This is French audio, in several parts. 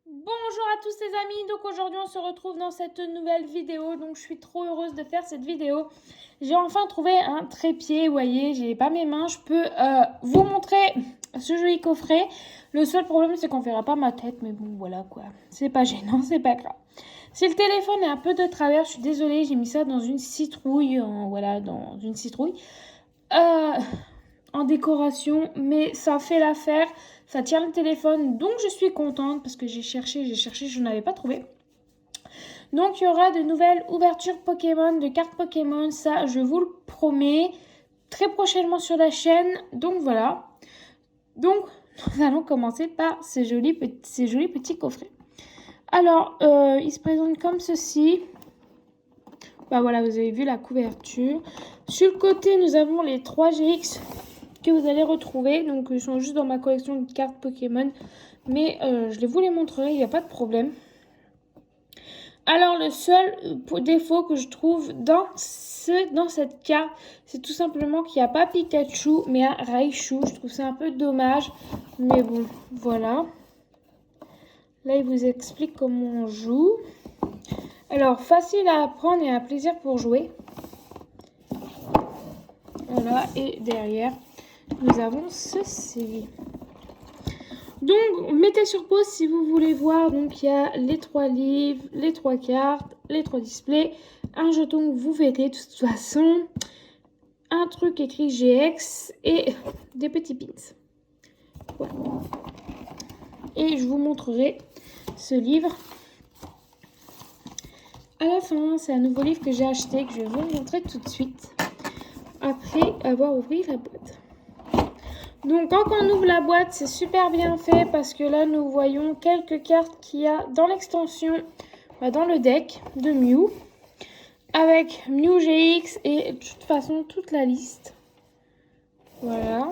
Bonjour à tous les amis, donc aujourd'hui on se retrouve dans cette nouvelle vidéo, donc je suis trop heureuse de faire cette vidéo. J'ai enfin trouvé un trépied, vous voyez, j'ai pas mes mains, je peux vous montrer ce joli coffret. Le seul problème c'est qu'on verra pas ma tête, mais bon voilà quoi, c'est pas gênant, c'est pas grave. Si le téléphone est un peu de travers, je suis désolée, j'ai mis ça dans une citrouille, voilà, dans une citrouille. En décoration, mais ça fait l'affaire, ça tient le téléphone, donc je suis contente parce que j'ai cherché, je n'avais pas trouvé. Donc il y aura de nouvelles ouvertures Pokémon, de cartes Pokémon, ça je vous le promets, très prochainement sur la chaîne, donc voilà. Donc nous allons commencer par ces jolis petits coffrets. Alors, ils se présentent comme ceci. Bah voilà, vous avez vu la couverture. Sur le côté, nous avons les 3 GX que vous allez retrouver. Donc, ils sont juste dans ma collection de cartes Pokémon. Mais je vous les montrerai, il n'y a pas de problème. Alors, le seul défaut que je trouve dans cette carte, c'est tout simplement qu'il n'y a pas Pikachu, mais un Raichu. Je trouve ça un peu dommage. Mais bon, voilà. Là, il vous explique comment on joue. Alors, facile à apprendre et un plaisir pour jouer. Voilà, et derrière, nous avons ceci. Donc, mettez sur pause si vous voulez voir. Donc, il y a les 3 livres, les 3 cartes, les 3 displays, un jeton que vous verrez de toute façon, un truc écrit GX et des petits pins. Voilà. Et je vous montrerai ce livre à la fin. C'est un nouveau livre que j'ai acheté, que je vais vous montrer tout de suite, après avoir ouvert la boîte. Donc quand on ouvre la boîte, c'est super bien fait parce que là, nous voyons quelques cartes qu'il y a dans l'extension, dans le deck de Mew, avec Mew GX et de toute façon toute la liste. Voilà.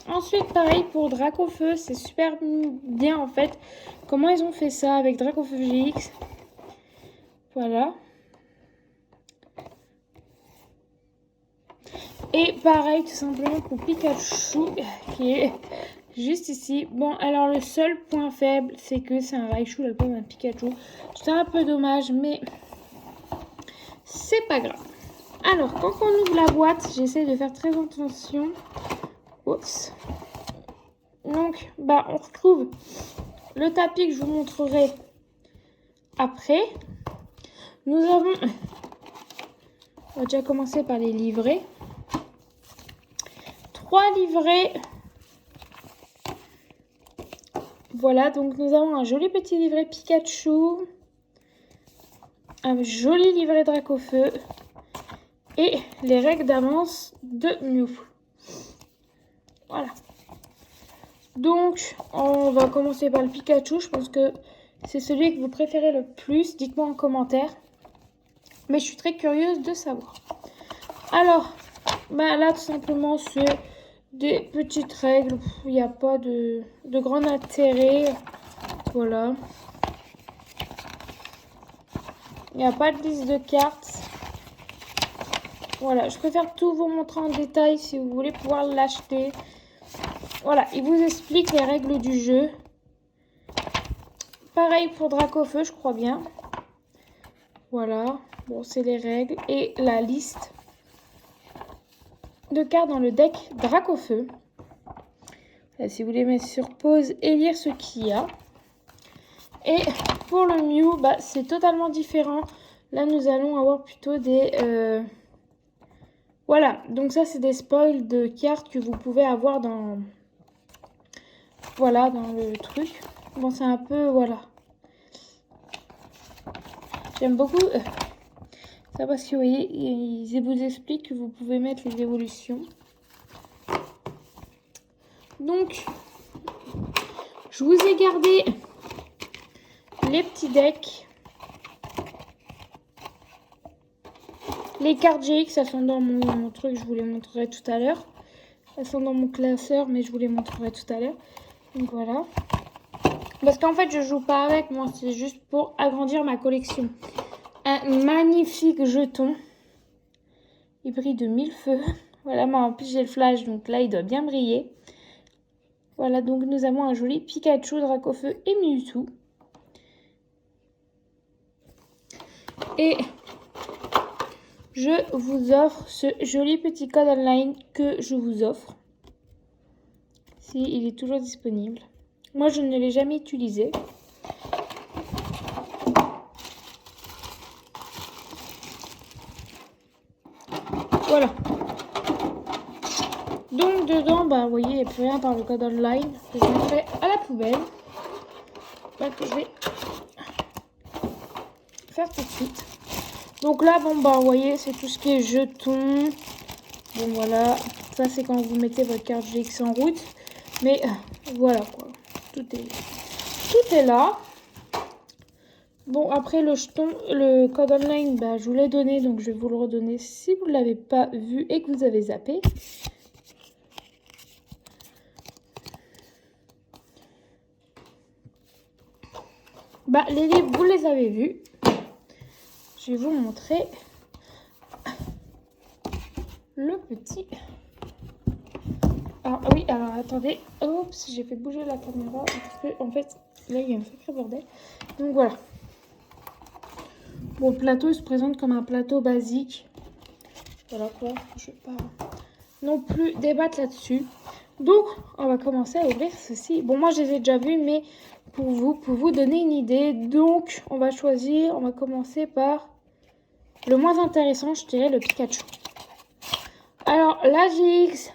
Ensuite, pareil pour Dracofeu, c'est super bien en fait. Comment ils ont fait ça avec Dracofeu GX. Voilà. Et pareil tout simplement pour Pikachu qui est juste ici. Bon, alors le seul point faible, c'est que c'est un Raichu, là, pas un Pikachu. C'est un peu dommage, mais c'est pas grave. Alors, quand on ouvre la boîte, j'essaie de faire très attention. Oups. Donc, on retrouve le tapis que je vous montrerai après. Nous avons... On va déjà commencer par les livrets. 3 livrets. Voilà, donc nous avons un joli petit livret Pikachu. Un joli livret Dracofeu. Et les règles d'avance de Mew. Voilà. Donc, on va commencer par le Pikachu. Je pense que c'est celui que vous préférez le plus. Dites-moi en commentaire. Mais je suis très curieuse de savoir. Alors, là, tout simplement, c'est des petites règles. Il n'y a pas de grand intérêt. Voilà. Il n'y a pas de liste de cartes. Voilà, je préfère tout vous montrer en détail si vous voulez pouvoir l'acheter. Voilà, il vous explique les règles du jeu. Pareil pour Dracofeu, je crois bien. Voilà, bon, c'est les règles et la liste de cartes dans le deck Dracofeu. Là, si vous voulez mettre sur pause et lire ce qu'il y a. Et pour le Mew, c'est totalement différent. Là, nous allons avoir plutôt des... Voilà, donc ça, c'est des spoils de cartes que vous pouvez avoir dans... Voilà, dans le truc. Bon, c'est un peu... Voilà. J'aime beaucoup ça parce que, vous voyez, ils vous expliquent que vous pouvez mettre les évolutions. Donc, je vous ai gardé les petits decks. Les cartes GX, elles sont dans mon truc, je vous les montrerai tout à l'heure. Elles sont dans mon classeur, mais je vous les montrerai tout à l'heure. Donc voilà. Parce qu'en fait, je joue pas avec, moi, c'est juste pour agrandir ma collection. Un magnifique jeton. Il brille de 1000 feux. Voilà, moi en plus j'ai le flash, donc là il doit bien briller. Voilà, donc nous avons un joli Pikachu, Dracofeu et Mewtwo. Et je vous offre ce joli petit code online que je vous offre. Si, il est toujours disponible. Moi, je ne l'ai jamais utilisé. Voilà. Donc, dedans, bah, vous voyez, il n'y a plus rien par le code online. Que je mettrai à la poubelle. Bah, que je vais faire tout de suite. Donc là, bon, bah, vous voyez, c'est tout ce qui est jetons. Bon, voilà. Ça, c'est quand vous mettez votre carte GX en route. Mais voilà, quoi. Tout est là. Bon, après, le jeton, le code online, bah, je vous l'ai donné. Donc, je vais vous le redonner si vous ne l'avez pas vu et que vous avez zappé. Bah, les livres, vous les avez vus. Je vais vous montrer le petit. Ah oui, alors attendez. Oups, j'ai fait bouger la caméra parce que en fait, là il y a un sacré bordel. Donc voilà. Bon, le plateau il se présente comme un plateau basique. Voilà quoi, je vais pas non plus débattre là-dessus. Donc, on va commencer à ouvrir ceci. Bon, moi je les ai déjà vus, mais pour vous donner une idée. Donc, on va commencer par le moins intéressant, je dirais le Pikachu. Alors, la GX,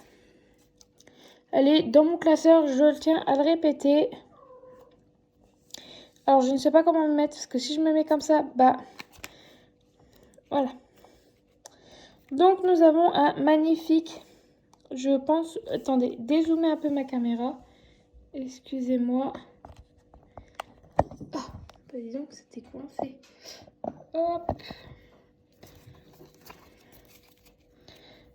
elle est dans mon classeur, je tiens à le répéter. Alors, je ne sais pas comment me mettre, parce que si je me mets comme ça, bah, voilà. Donc, nous avons un magnifique, je pense, attendez, dézoomer un peu ma caméra. Excusez-moi. Ah, bah, disons que c'était coincé. Hop.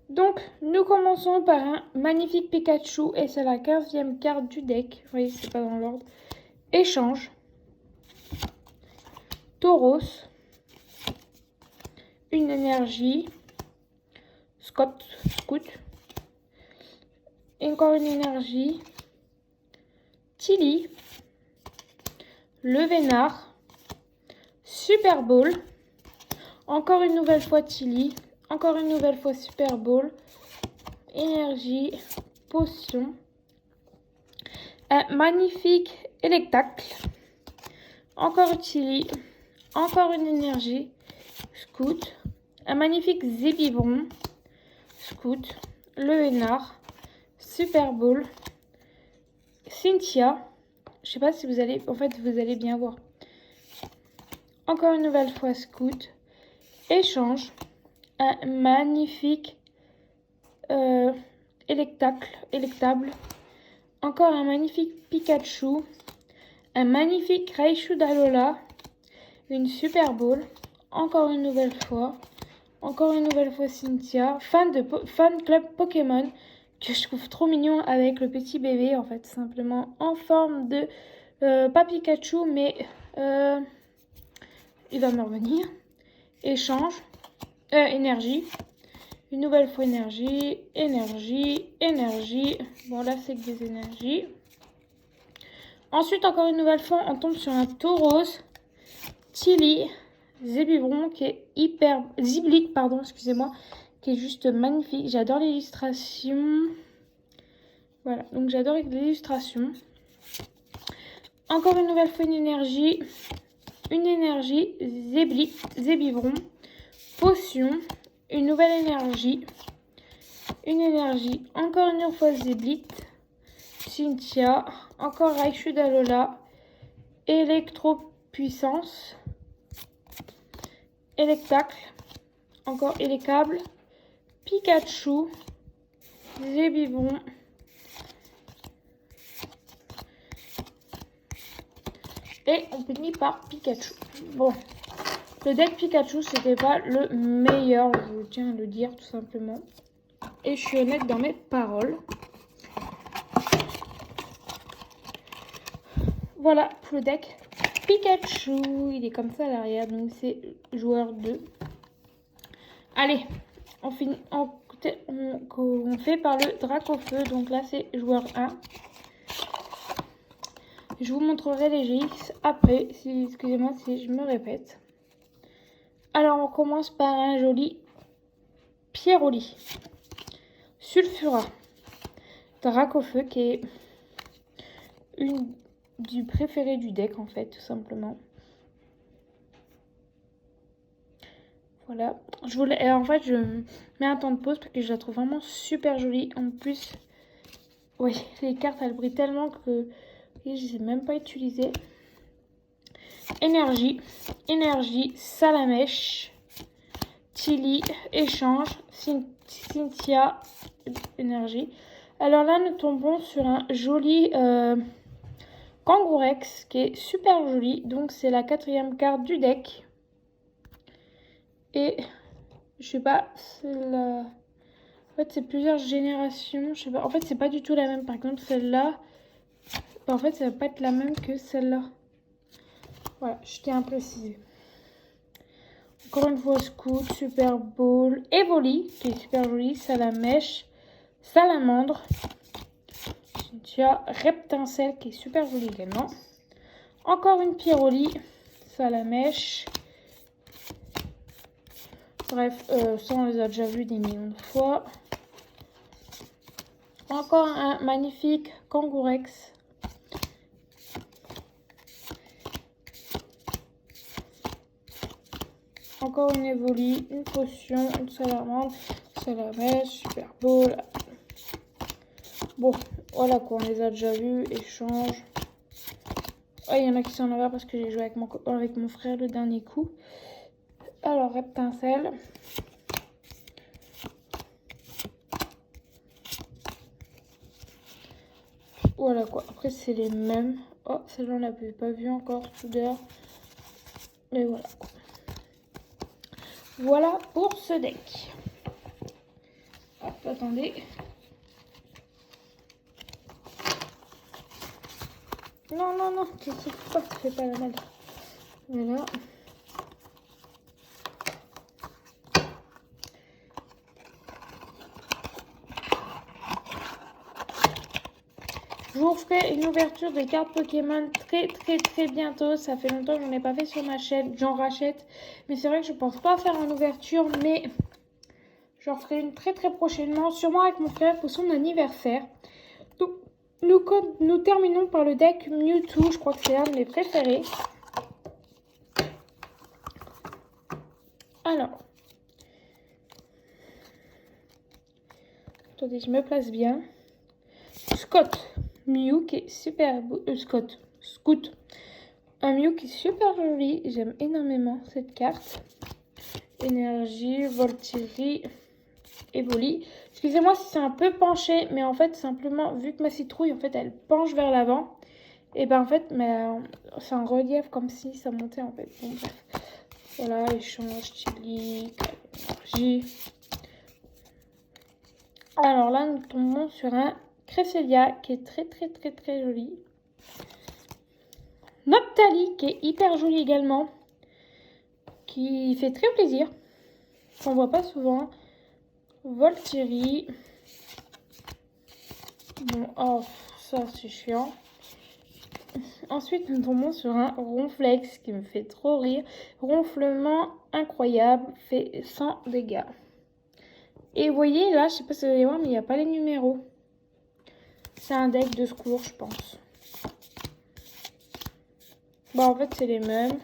Donc, nous commençons par un magnifique Pikachu, et c'est la 15e carte du deck. Vous voyez, c'est pas dans l'ordre. Échange. Tauros. Une énergie. Scout. Et encore une énergie. Tilly. Le Vénard. Super Bowl. Encore une nouvelle fois Tilly. Encore une nouvelle fois Super Bowl. Énergie. Potion. Un magnifique Electacle. Encore Tilly. Encore une énergie. Scout. Un magnifique Zébibron. Scout. Le Vénard. Super Bowl. Cynthia. Je sais pas si vous allez... En fait, vous allez bien voir. Encore une nouvelle fois Scout. Échange. Un magnifique électable. Encore un magnifique Pikachu. Un magnifique Raichu d'Alola. Une Super Bowl. Encore une nouvelle fois. Encore une nouvelle fois Cynthia. Fan club Pokémon. Que je trouve trop mignon avec le petit bébé. En fait, simplement en forme de... pas Pikachu, mais... il va me revenir. Échange. Énergie. Une nouvelle fois énergie. Bon, là, c'est que des énergies. Ensuite, encore une nouvelle fois, on tombe sur un Tauros. Tilly. Zébibron, qui est hyper... Ziblick, pardon, excusez-moi. Qui est juste magnifique. J'adore l'illustration. Voilà, donc j'adore l'illustration. Encore une nouvelle fois une énergie. Zébibron. Potion. Une nouvelle énergie. Une énergie. Encore une fois Zéblick. Cynthia. Encore Raichu d'Alola. Électropuissance. Electacle. Encore Elecable. Pikachu. Zébibron. Et on finit par Pikachu. Bon, le deck Pikachu, c'était pas le meilleur, je tiens à le dire tout simplement. Et je suis honnête dans mes paroles. Voilà pour le deck Pikachu. Il est comme ça à l'arrière, donc c'est joueur 2. Allez, on fait par le Dracofeu. Donc là, c'est joueur 1. Je vous montrerai les GX après. Excusez-moi si je me répète. Alors, on commence par un joli Pieroli, Sulfura, Dracofeu, qui est une du préféré du deck, en fait, tout simplement. Voilà. En fait, je mets un temps de pause parce que je la trouve vraiment super jolie. En plus, oui, les cartes, elles brillent tellement que je ne les ai même pas utilisées. Énergie, Salamèche, Tilly, Échange, Cynthia, Énergie. Alors là, nous tombons sur un joli Kangourex qui est super joli. Donc, c'est la 4e carte du deck. Et je sais pas, c'est la... En fait, c'est plusieurs générations. Je sais pas. En fait, c'est pas du tout la même. Par contre, celle-là, en fait, ça va pas être la même que celle-là. Voilà, je tiens à préciser. Encore une fois, Scout, Super Bowl, Evoli, qui est super joli, Salamèche, Salamandre, Cynthia, Reptincelle, qui est super joli également. Encore une Pieroli, Salamèche. Bref, ça on les a déjà vus des millions de fois. Encore un magnifique Kangourex. Encore une Evoli, une potion, une salamandre, Salamèche, Super Bowl. Bon, voilà quoi, on les a déjà vus. Échange. Ah, il y en a qui sont en avoir parce que j'ai joué avec mon frère le dernier coup. Alors, Reptincelle. Voilà quoi, après c'est les mêmes. Oh, celle-là on l'avait pas vue encore, soudeur. Et voilà quoi. Voilà pour ce deck. Hop, attendez. Non, non, non, tu sais pas, tu fais pas la mal. Voilà. Je vous ferai une ouverture de cartes Pokémon très bientôt. Ça fait longtemps que j'en ai pas fait sur ma chaîne. J'en rachète. Mais c'est vrai que je pense pas faire une ouverture. Mais j'en ferai une très prochainement. Sûrement avec mon frère pour son anniversaire. Donc, nous terminons par le deck Mewtwo. Je crois que c'est un de mes préférés. Alors. Attendez, je me place bien. Scott. Mew qui est super beau. Scout. Un Mew qui est super joli. J'aime énormément cette carte. Énergie, Voltiri, Evoli. Excusez-moi si c'est un peu penché, mais en fait, simplement, vu que ma citrouille, en fait, elle penche vers l'avant, et ben en fait, c'est un relief comme si ça montait, en fait. Bon, bref. Voilà, échange, Chili, énergie. Alors là, nous tombons sur un Cresselia qui est très joli. Noctali qui est hyper joli également. Qui fait très plaisir. Qu'on voit pas souvent. Voltiri. Bon, oh, ça c'est chiant. Ensuite, nous tombons sur un Ronflex qui me fait trop rire. Ronflement incroyable, fait 100 dégâts. Et vous voyez, là, je sais pas si vous allez voir, mais il n'y a pas les numéros. C'est un deck de secours, je pense. Bon, en fait, c'est les mêmes.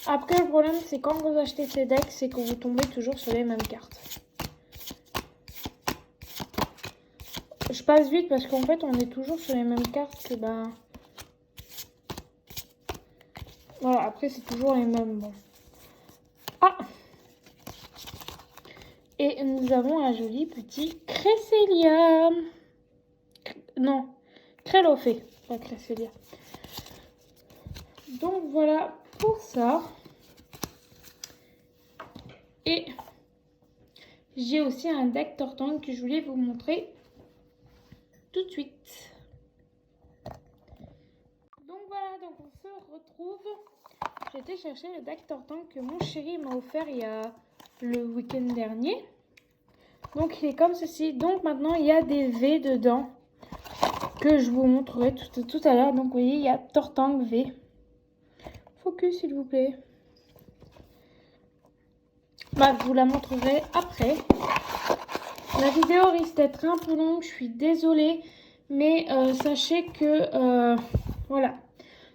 Après, le problème, c'est quand vous achetez ces decks, c'est que vous tombez toujours sur les mêmes cartes. Je passe vite parce qu'en fait, on est toujours sur les mêmes cartes que ben... Voilà, après, c'est toujours les mêmes. Bon. Ah! Et nous avons un joli petit Cresselia. Non, Crélofé, pas Cresselia. Donc voilà pour ça. Et j'ai aussi un deck Tortank que je voulais vous montrer tout de suite. Donc voilà, donc on se retrouve. J'ai été chercher le deck Tortank que mon chéri m'a offert il y a le week-end dernier. Donc il est comme ceci. Donc maintenant il y a des V dedans que je vous montrerai tout à l'heure. Donc vous voyez, il y a Tortank V. Focus s'il vous plaît. Bah, je vous la montrerai après. La vidéo risque d'être un peu longue, je suis désolée. Mais sachez que, voilà.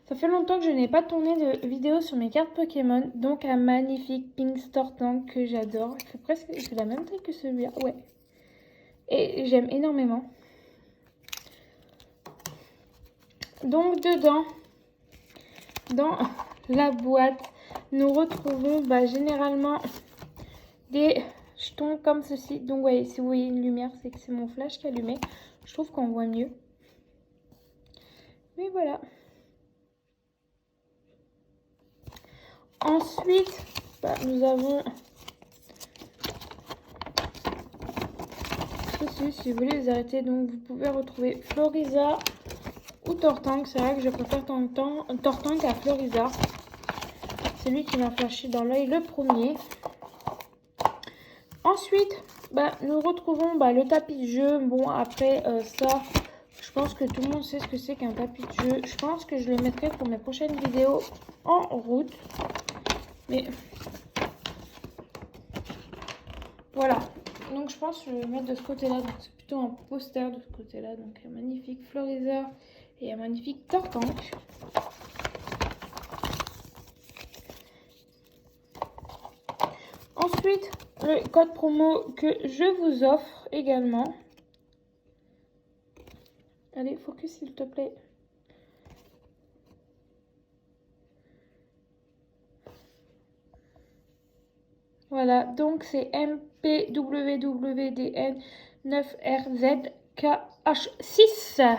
Ça fait longtemps que je n'ai pas tourné de vidéo sur mes cartes Pokémon. Donc un magnifique Pink Stortank que j'adore. Il fait presque la même taille que celui-là. Ouais. Et j'aime énormément. Donc dedans, dans la boîte, nous retrouvons généralement des jetons comme ceci. Donc ouais, si vous voyez une lumière, c'est que c'est mon flash qui est allumé. Je trouve qu'on voit mieux. Mais voilà. Ensuite, nous avons ceci, si vous voulez les arrêter. Donc vous pouvez retrouver Floriza ou Tortank. C'est vrai que je préfère Tortank à Floriza. C'est lui qui m'a flashé dans l'œil le premier. Ensuite, nous retrouvons le tapis de jeu. Bon, après ça, je pense que tout le monde sait ce que c'est qu'un tapis de jeu. Je pense que je le mettrai pour mes prochaines vidéos en route. Mais voilà. Donc je pense que je vais le mettre de ce côté-là. Donc c'est plutôt un poster de ce côté-là. Donc un magnifique Floriza et un magnifique Tortank. Ensuite, le code promo que je vous offre également. Allez, focus s'il te plaît. Voilà, donc c'est MPWWDN 9RZKH6.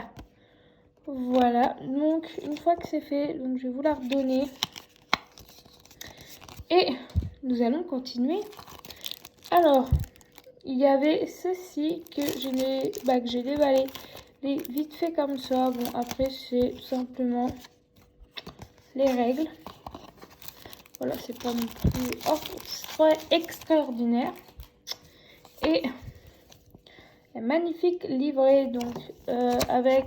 Voilà, donc une fois que c'est fait, donc je vais vous la redonner. Et nous allons continuer. Alors, il y avait ceci que j'ai déballé vite fait comme ça. Bon, après c'est tout simplement les règles. Voilà, c'est pas non plus extraordinaire. Et un magnifique livret, donc avec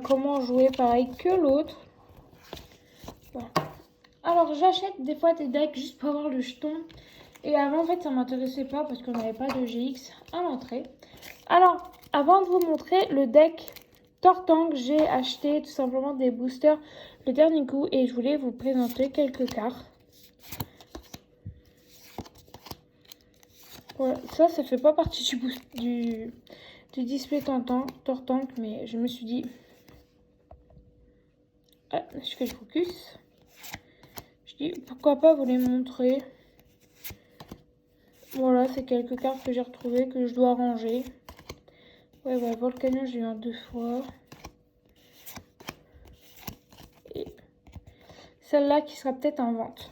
comment jouer pareil que l'autre. Bon. Alors j'achète des fois des decks juste pour avoir le jeton. Et avant en fait ça m'intéressait pas parce qu'on n'avait pas de GX à l'entrée. Alors avant de vous montrer le deck Tortank, j'ai acheté tout simplement des boosters le dernier coup et je voulais vous présenter quelques cartes. Voilà, ça fait pas partie du display Tortank, mais je me suis dit, je fais le focus. Je dis pourquoi pas vous les montrer. Voilà, c'est quelques cartes que j'ai retrouvées que je dois ranger. Ouais, Volcanion, j'ai eu un 2 fois. Et celle-là qui sera peut-être en vente.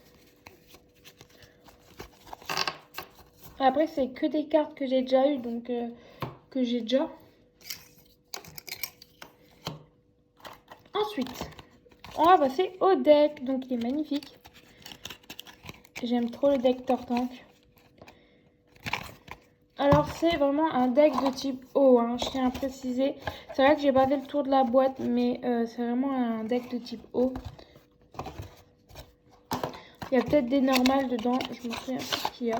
Après, c'est que des cartes que j'ai déjà eues, donc que j'ai déjà. Ensuite, on va passer au deck. Donc, il est magnifique. J'aime trop le deck Tortank. Alors, c'est vraiment un deck de type O, hein, je tiens à préciser. C'est vrai que j'ai pas fait le tour de la boîte, mais c'est vraiment un deck de type O. Il y a peut-être des normales dedans, je me souviens plus ce qu'il y a.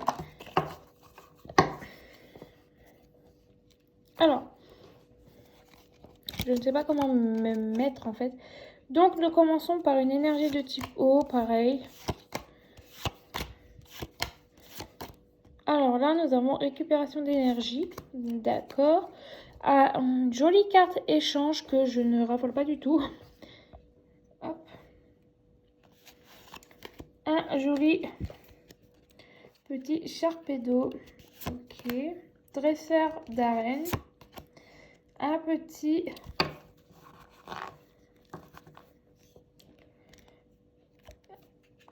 Alors, je ne sais pas comment me mettre en fait. Donc, nous commençons par une énergie de type O, pareil. Alors là, nous avons récupération d'énergie, d'accord. Une jolie carte échange que je ne raffole pas du tout. Hop. Un joli petit Sharpedo. Ok. Dresseur d'arène. Un petit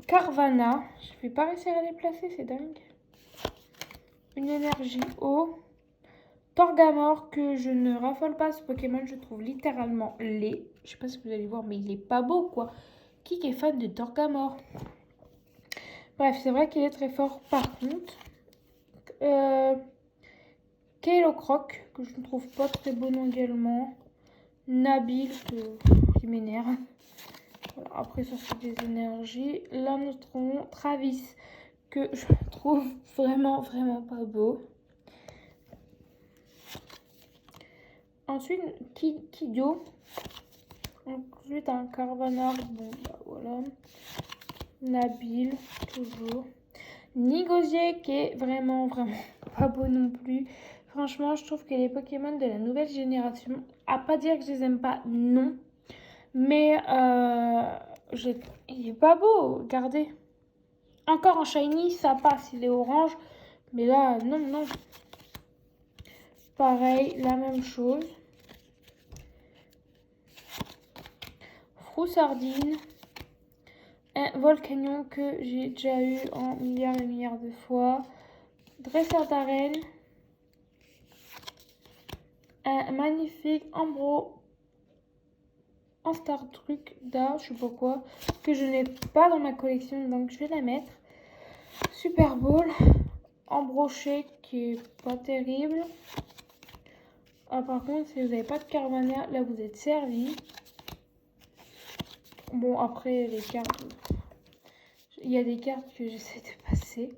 Carvana. Je vais pas réussir à les placer, c'est dingue. Une énergie eau. Torgamor, que je ne raffole pas ce Pokémon, je trouve littéralement laid. Je sais pas si vous allez voir, mais il est pas beau quoi. Qui est fan de Torgamor? Bref, c'est vrai qu'il est très fort. Par contre, Kelocroc, que je ne trouve pas très bon également. Nabil, qui m'énerve. Voilà, après, ça, c'est des énergies. Là, nous trouvons Travis, que je trouve vraiment pas beau. Ensuite, Kidjo. Ensuite, un Carvanard. Bon, bah voilà. Nabil, toujours. Nigosier, qui est vraiment pas beau non plus. Franchement, je trouve que les Pokémon de la nouvelle génération, à pas dire que je les aime pas, non. Mais il est pas beau, regardez. Encore en shiny, ça passe, il est orange. Mais là, non. Pareil, la même chose. Froussardine. Un Volcanion que j'ai déjà eu en milliards et milliards de fois. Dresseur d'arène. Un magnifique Ambro en Star Truc d'A, je sais pas quoi, que je n'ai pas dans ma collection, donc je vais la mettre. Super Bowl. Embroché qui est pas terrible. Ah, par contre, si vous n'avez pas de Carvania, là vous êtes servi. Bon, après les cartes, il y a des cartes que j'essaie de passer.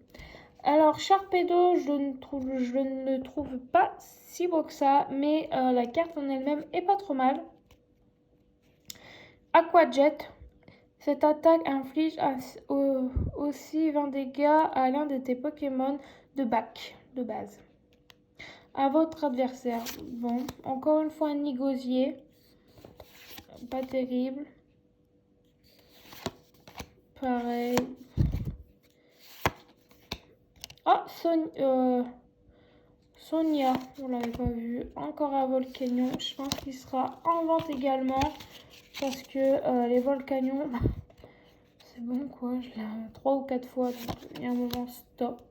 Alors, Sharpedo, je ne le trouve pas si beau que ça, mais la carte en elle-même est pas trop mal. Aquajet. Cette attaque inflige aussi 20 dégâts à l'un de tes Pokémon de base. À votre adversaire. Bon, encore une fois un Nigosier. Pas terrible. Pareil. Ah, Sonia, on l'avait pas vu. Encore un Volcanion. Je pense qu'il sera en vente également. Parce que les Volcanions, c'est bon quoi. Je l'ai 3 ou 4 fois. Donc il y a un moment stop.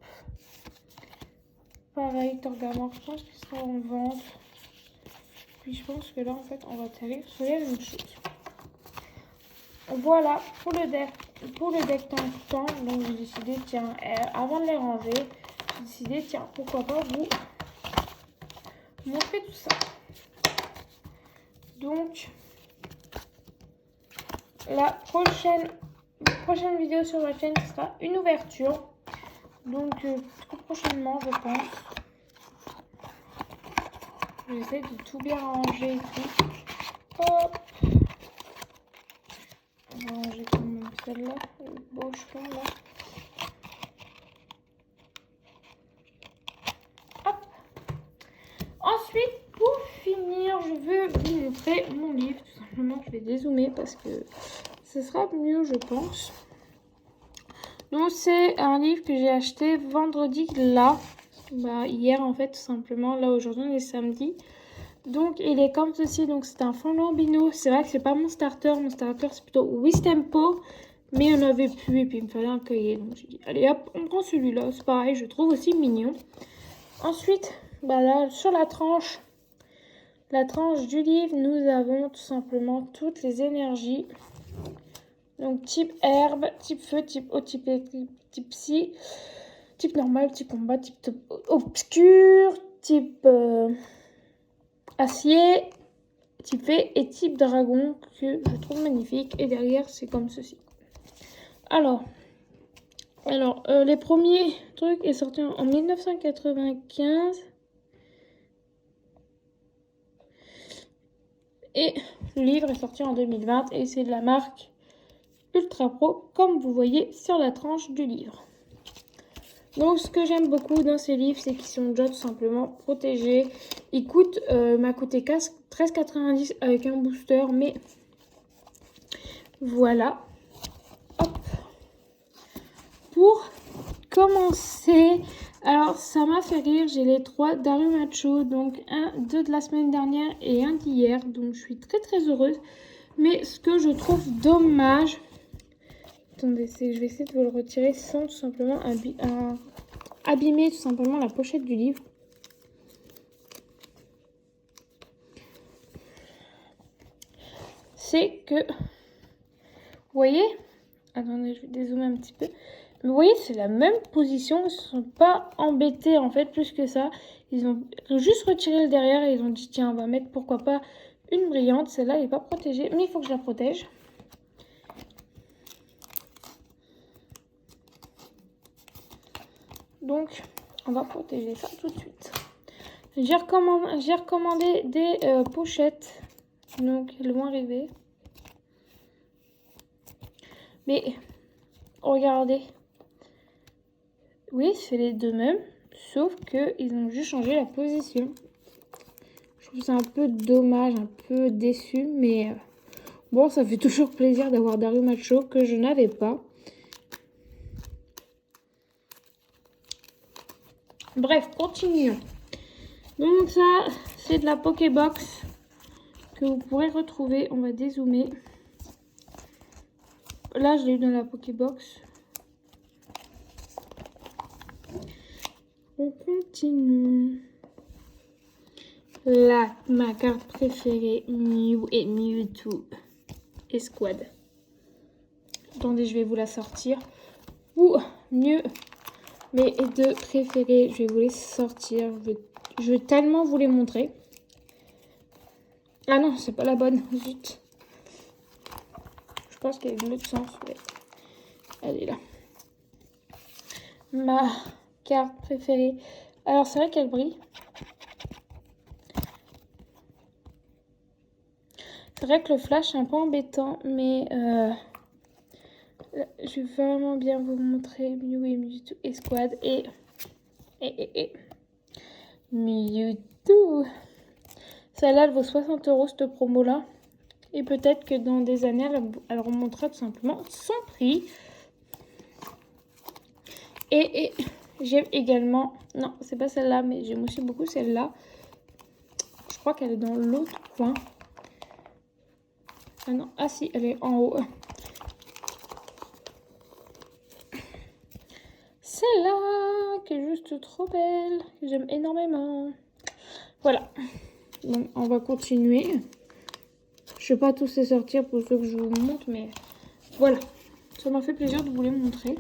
Pareil, Torgamor, je pense qu'il sera en vente. Puis je pense que là, en fait, on va atterrir sur la même chose. Voilà, pour le deck temps. Donc j'ai décidé, tiens, avant de les ranger, j'ai décidé, tiens, pourquoi pas vous montrer tout ça. Donc, la prochaine vidéo sur ma chaîne, ce sera une ouverture. Donc, très prochainement, je pense. J'essaie de tout bien ranger et tout. Hop. On va ranger quand même celle-là, le beau chemin là. Hop. Ensuite, pour finir, je veux vous montrer mon livre. Tout simplement, je vais dézoomer parce que ce sera mieux, je pense. Donc, c'est un livre que j'ai acheté vendredi là. Bah, hier en fait, tout simplement. Là, aujourd'hui, on est samedi. Donc, il est comme ceci. Donc, c'est un fond lambino. C'est vrai que c'est pas mon starter. Mon starter, c'est plutôt Wistempo. Mais il n'y en avait plus. Et puis, il me fallait un cahier. Donc, j'ai dit, allez hop, on prend celui-là. C'est pareil, je trouve aussi mignon. Ensuite, bah là, sur la tranche du livre, nous avons tout simplement toutes les énergies. Donc, type herbe, type feu, type eau, type électrique, type psy, type normal, type combat, type obscur, type acier, type fée et type dragon que je trouve magnifique. Et derrière, c'est comme ceci. Alors les premiers trucs est sorti en 1995. Et le livre est sorti en 2020 et c'est de la marque Ultra Pro, comme vous voyez sur la tranche du livre. Donc, ce que j'aime beaucoup dans ces livres, c'est qu'ils sont déjà tout simplement protégés. Ils coûtent, m'a coûté 13,90 avec un booster, mais voilà. Hop. Pour commencer, alors ça m'a fait rire, j'ai les 3 d'Arumacho, donc 2 de la semaine dernière et un d'hier, donc je suis très heureuse. Mais ce que je trouve dommage, attendez, c'est que je vais essayer de vous le retirer sans tout simplement abîmer tout simplement la pochette du livre. C'est que, vous voyez, attendez, je vais dézoomer un petit peu. Mais vous voyez, c'est la même position, ils ne se sont pas embêtés en fait plus que ça. Ils ont juste retiré le derrière et ils ont dit tiens, on va mettre pourquoi pas une brillante. Celle-là, elle n'est pas protégée, mais il faut que je la protège. Donc, on va protéger ça tout de suite. J'ai recommandé des pochettes. Donc, elles vont arriver. Mais, regardez. Oui, c'est les deux mêmes. Sauf qu'ils ont juste changé la position. Je trouve ça un peu dommage, un peu déçu. Mais bon, ça fait toujours plaisir d'avoir Dario Macho que je n'avais pas. Bref, continuons. Donc ça, c'est de la Pokébox que vous pourrez retrouver. On va dézoomer. Là, je l'ai eu dans la Pokébox. On continue. Là, ma carte préférée, Mew et Mewtwo Escouade. Attendez, je vais vous la sortir. Ou mieux, mes deux préférés, je vais vous les sortir. Je vais tellement vous les montrer. Ah non, c'est pas la bonne, zut. Je pense qu'elle est de l'autre sens. Ouais. Elle est là. Ma carte préférée. Alors, c'est vrai qu'elle brille. C'est vrai que le flash est un peu embêtant, mais je vais vraiment bien vous montrer Mew et Mewtwo Escouade et Mewtwo. Celle-là, elle vaut 60 € cette promo-là. Et peut-être que dans des années, elle remontera tout simplement son prix. Et j'aime également... Non, c'est pas celle-là, mais j'aime aussi beaucoup celle-là. Je crois qu'elle est dans l'autre coin. Ah non, ah si, elle est en haut. Celle-là, qui est juste trop belle, que j'aime énormément. Voilà. Donc, on va continuer. Je ne vais pas tous les sortir pour ceux que je vous montre, mais voilà. Ça m'a fait plaisir de vous les montrer.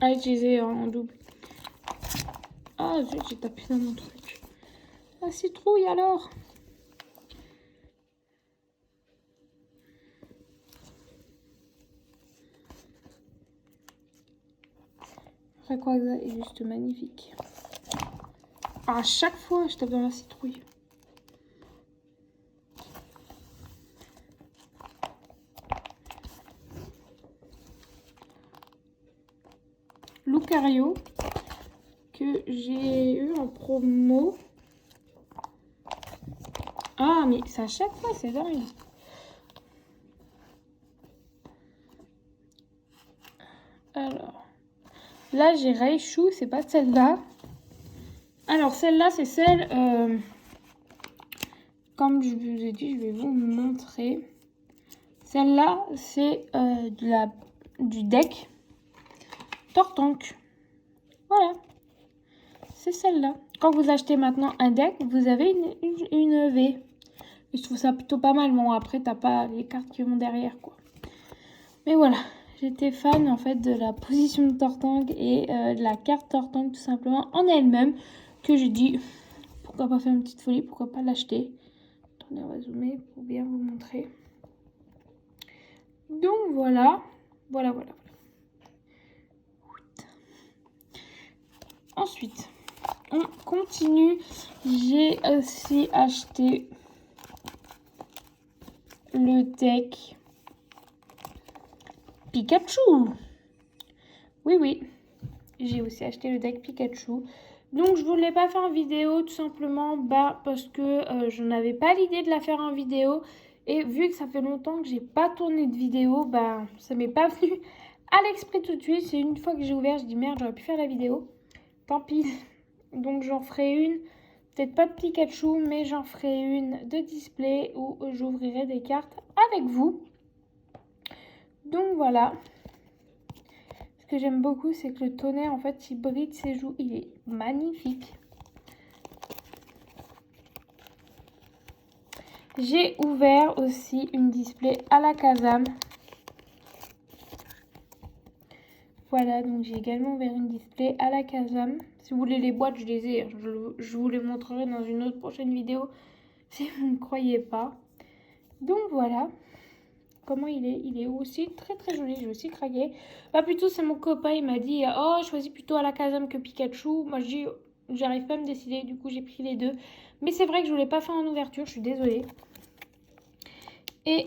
À utiliser en double. Ah, zut, j'ai tapé dans mon truc. La citrouille alors. Rayquaza est juste magnifique. À chaque fois, je tape dans la citrouille. Lucario, que j'ai eu en promo. Ah, mais c'est à chaque fois, c'est dingue. Alors, là, j'ai Raichu, c'est pas celle-là. Alors, celle-là, c'est celle... comme je vous ai dit, je vais vous montrer. Celle-là, c'est du deck Tortank. Voilà. C'est celle-là. Quand vous achetez maintenant un deck, vous avez une V. Et je trouve ça plutôt pas mal. Bon, après, t'as pas les cartes qui vont derrière, quoi. Mais voilà. J'étais fan, en fait, de la position de Tortank et de la carte Tortank, tout simplement, en elle-même. Que j'ai dit, pourquoi pas faire une petite folie, pourquoi pas l'acheter. Attendez, on va zoomer pour bien vous montrer. Donc, voilà. Voilà. Ensuite, on continue. J'ai aussi acheté le deck Pikachu. Oui. J'ai aussi acheté le deck Pikachu. Donc, je voulais pas faire en vidéo tout simplement parce que je n'avais pas l'idée de la faire en vidéo. Et vu que ça fait longtemps que j'ai pas tourné de vidéo, ça m'est pas venu à l'esprit tout de suite. C'est une fois que j'ai ouvert, je dis merde, j'aurais pu faire la vidéo. Tant pis. Donc j'en ferai une, peut-être pas de Pikachu, mais j'en ferai une de display où j'ouvrirai des cartes avec vous. Donc voilà. Ce que j'aime beaucoup, c'est que le tonnerre, en fait, il brille de ses joues. Il est magnifique. J'ai ouvert aussi une display à la Kazam. Voilà, donc j'ai également ouvert une display à la Kazam. Si vous voulez les boîtes, je les ai. Je vous les montrerai dans une autre prochaine vidéo si vous ne croyez pas. Donc voilà. comment il est. Il est aussi très très joli. J'ai aussi craqué. Bah plutôt c'est mon copain. Il m'a dit oh choisis plutôt Alakazam que Pikachu. Moi je dis j'arrive pas à me décider. Du coup j'ai pris les deux. Mais c'est vrai que je ne l'ai pas fait en ouverture. Je suis désolée. Et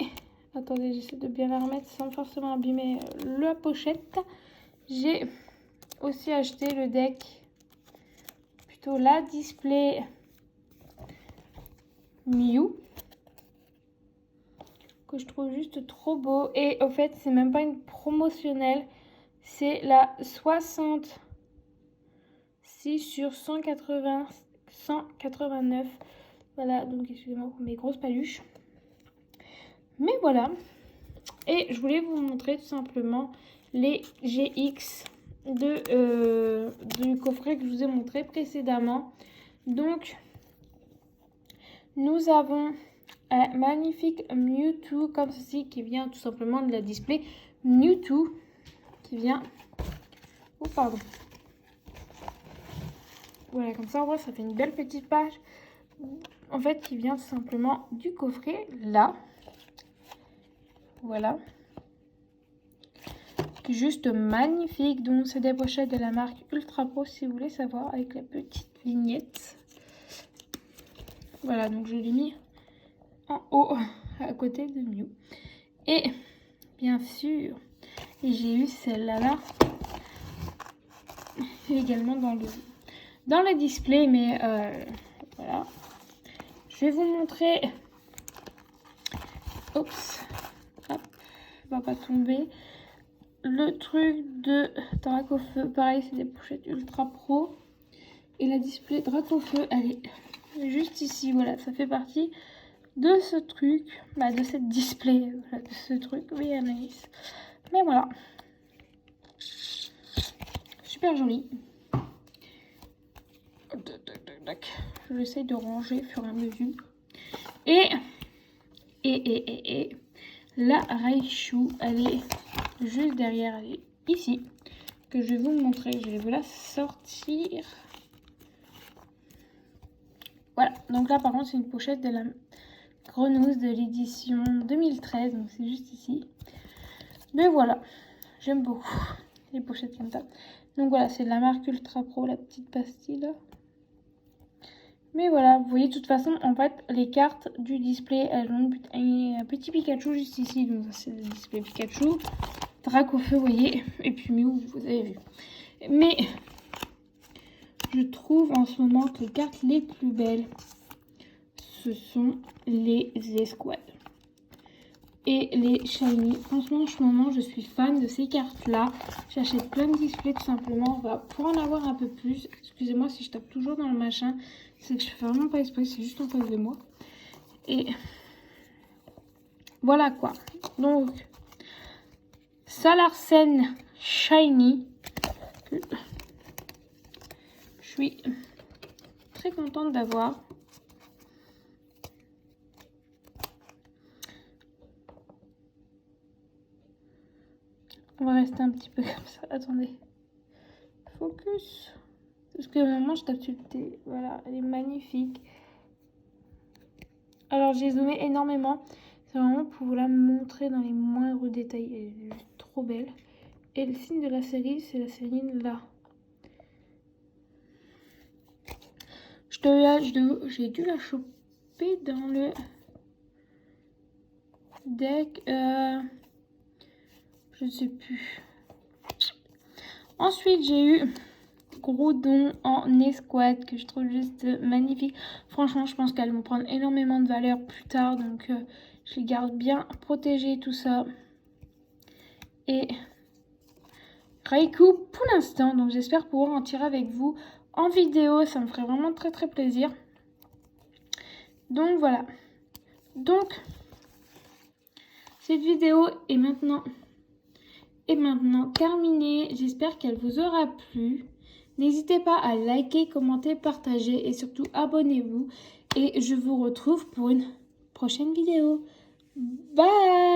attendez, j'essaie de bien la remettre sans forcément abîmer la pochette. J'ai aussi acheté le deck, plutôt la display Mew, que je trouve juste trop beau. Et au fait, c'est même pas une promotionnelle, c'est la 66 sur 189. Voilà, donc excusez-moi pour mes grosses paluches. Mais voilà. Et je voulais vous montrer tout simplement les GX du coffret que je vous ai montré précédemment. Donc, nous avons un magnifique Mewtwo comme ceci qui vient tout simplement de la display Mewtwo qui vient... Oh, pardon. Voilà, comme ça, on voit, ça fait une belle petite page. En fait, qui vient tout simplement du coffret là. Voilà. Juste magnifique. Donc, c'est des pochettes de la marque Ultra Pro si vous voulez savoir, avec la petite vignette. Voilà, donc je l'ai mis en haut à côté de Mew. Et bien sûr, j'ai eu celle-là également dans le display, mais voilà. Je vais vous montrer. Oups, hop, va pas tomber. Le truc de Dracofeu, pareil, c'est des pochettes Ultra Pro. Et la display Dracofeu, elle est juste ici. Voilà, ça fait partie de ce truc, bah, de cette display, voilà, de ce truc. Oui, Anaïs. Mais voilà, super joli. J'essaie de ranger au fur et à mesure. Et la Raichu, elle est juste derrière, elle est ici, que je vais vous montrer. Je vais vous la sortir. Voilà, donc là par contre c'est une pochette de la Grenouille de l'édition 2013, donc c'est juste ici. Mais voilà, j'aime beaucoup les pochettes comme ça. Donc voilà, c'est de la marque Ultra Pro, la petite pastille là. Mais voilà, vous voyez de toute façon, en fait, les cartes du display, elles ont un petit Pikachu juste ici. Donc c'est le display Pikachu. Dracofeu, vous voyez. Et puis Mew, vous avez vu. Mais je trouve en ce moment que les cartes les plus belles, ce sont les escouades. Et les shiny. Franchement, en ce moment, je suis fan de ces cartes-là. J'achète plein de displays tout simplement. Voilà, pour en avoir un peu plus. Excusez-moi si je tape toujours dans le machin. C'est que je fais vraiment pas exprès, c'est juste en face de moi. Et voilà quoi. Donc, Salarsen Shiny. Je suis très contente d'avoir. On va rester un petit peu comme ça. Attendez. Focus. Parce que maintenant je tape sur le T. Voilà, elle est magnifique. Alors j'ai zoomé énormément. C'est vraiment pour vous la montrer dans les moindres détails. Elle est juste trop belle. Et le signe de la série, c'est la série là. J'ai dû la choper dans le deck. Je ne sais plus. Ensuite, j'ai eu Groudon en escouade que je trouve juste magnifique. Franchement, je pense qu'elles vont prendre énormément de valeur plus tard. Donc, je les garde bien protégées, tout ça. Et Raikou pour l'instant. Donc, j'espère pouvoir en tirer avec vous en vidéo. Ça me ferait vraiment très, très plaisir. Donc, voilà. Donc, cette vidéo est maintenant terminée. J'espère qu'elle vous aura plu. N'hésitez pas à liker, commenter, partager et surtout abonnez-vous. Et je vous retrouve pour une prochaine vidéo. Bye!